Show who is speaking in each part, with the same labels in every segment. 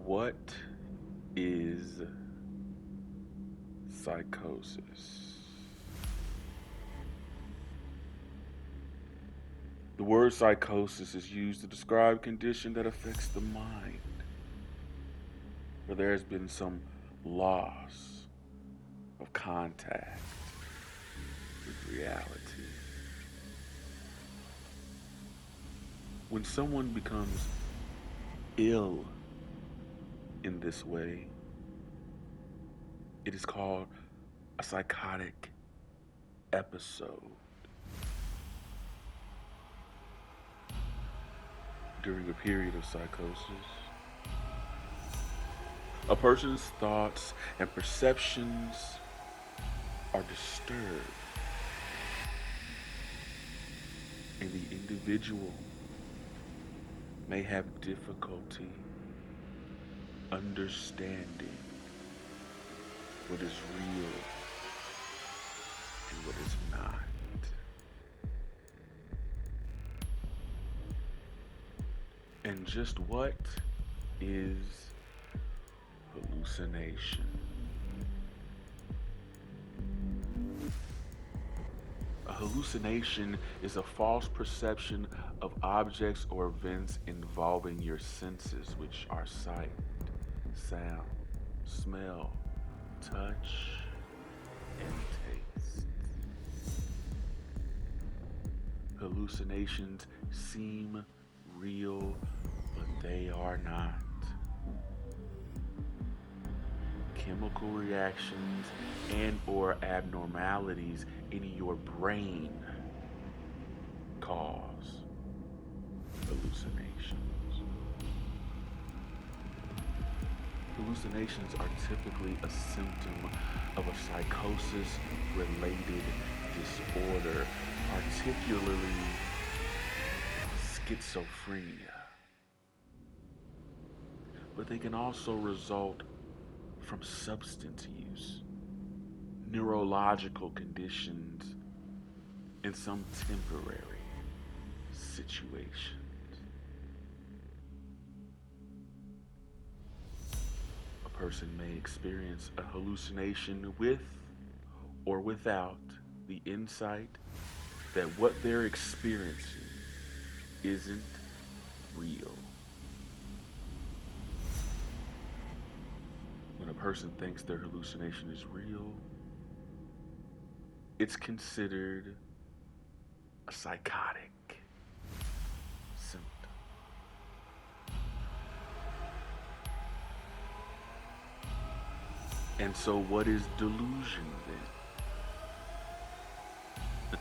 Speaker 1: What is psychosis? The word psychosis is used to describe a condition that affects the mind, where there has been some loss of contact with reality. When someone becomes ill in this way, it is called a psychotic episode. During a period of psychosis, a person's thoughts and perceptions are disturbed, and the individual may have difficulty understanding what is real and what is not. And just what is hallucination? A hallucination is a false perception of objects or events involving your senses, which are sight, sound, smell, touch, and taste. Hallucinations seem real, but they are not. Chemical reactions and or abnormalities in your brain cause hallucinations. Hallucinations are typically a symptom of a psychosis-related disorder, particularly schizophrenia. But they can also result from substance use, neurological conditions, and some temporary situations. A person may experience a hallucination with or without the insight that what they're experiencing isn't real. When a person thinks their hallucination is real, it's considered a psychotic symptom. And so, what is delusion then?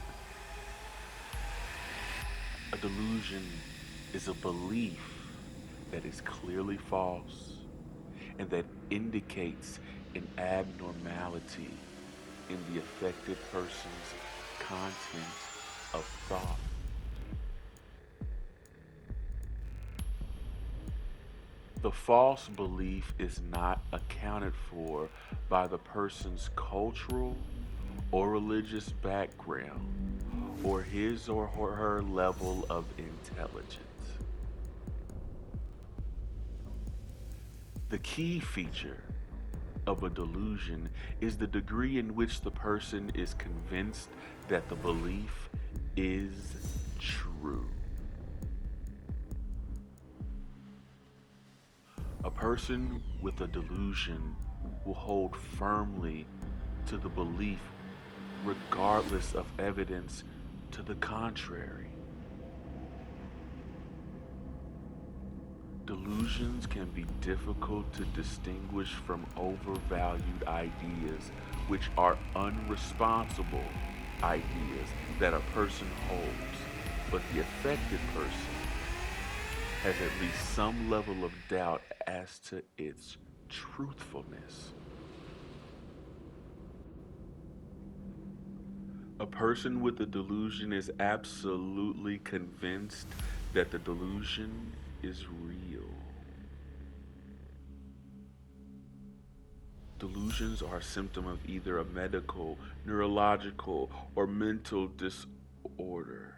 Speaker 1: A delusion is a belief that is clearly false and that indicates an abnormality in the affected person's content of thought. The false belief is not accounted for by the person's cultural or religious background or his or her level of intelligence. The key feature of a delusion is the degree in which the person is convinced that the belief is true. A person with a delusion will hold firmly to the belief regardless of evidence to the contrary. Delusions can be difficult to distinguish from overvalued ideas, which are unresponsible ideas that a person holds, but the affected person has at least some level of doubt as to its truthfulness. A person with a delusion is absolutely convinced that the delusion is real. Delusions are a symptom of either a medical, neurological, or mental disorder.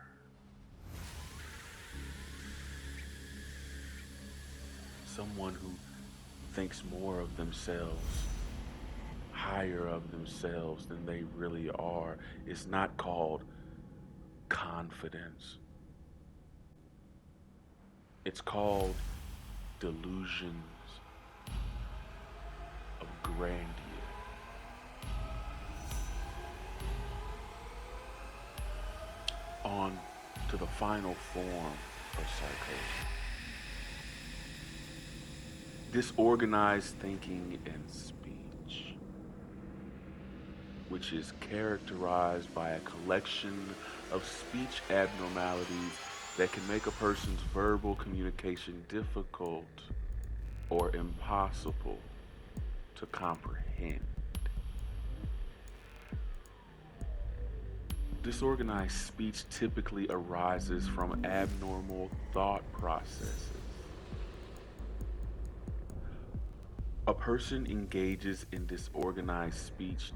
Speaker 1: Someone who thinks more of themselves, higher of themselves than they really are. It's not called confidence. It's called delusions of grandeur. On to the final form of psychosis. Disorganized thinking and speech, which is characterized by a collection of speech abnormalities that can make a person's verbal communication difficult or impossible to comprehend. Disorganized speech typically arises from abnormal thought processes. A person engages in disorganized speech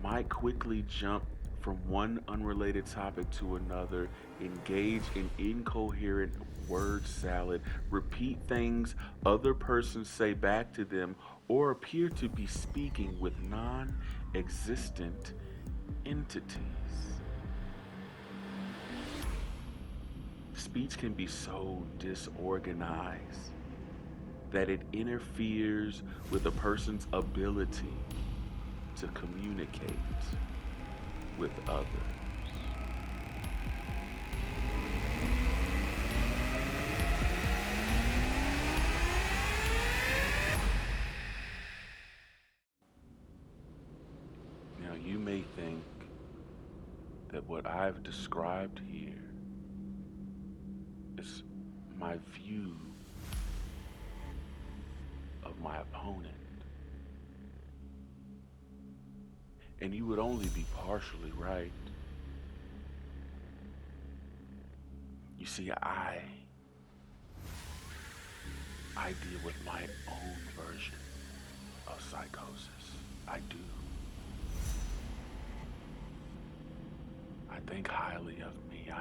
Speaker 1: might quickly jump from one unrelated topic to another, engage in incoherent word salad, repeat things other persons say back to them, or appear to be speaking with non existent entities. Speech can be so disorganized that it interferes with a person's ability to communicate with others. Now, you may think that what I've described here is my view of my opponent. And you would only be partially right. You see, I deal with my own version of psychosis. I do. I think highly of me.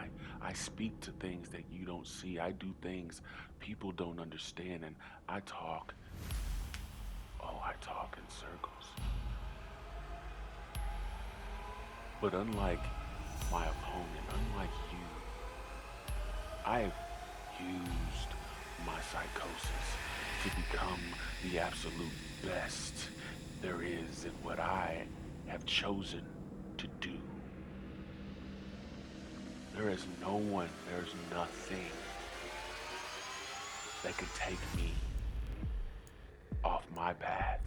Speaker 1: I speak to things that you don't see. I do things people don't understand. And I talk in circles. But unlike my opponent, unlike you, I have used my psychosis to become the absolute best there is in what I have chosen to do. There is no one, there's nothing that could take me off my path.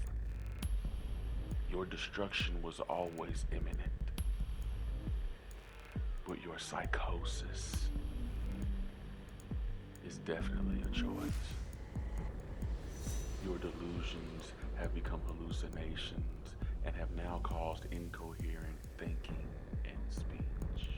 Speaker 1: Your destruction was always imminent, but your psychosis is definitely a choice. Your delusions have become hallucinations and have now caused incoherent thinking and speech.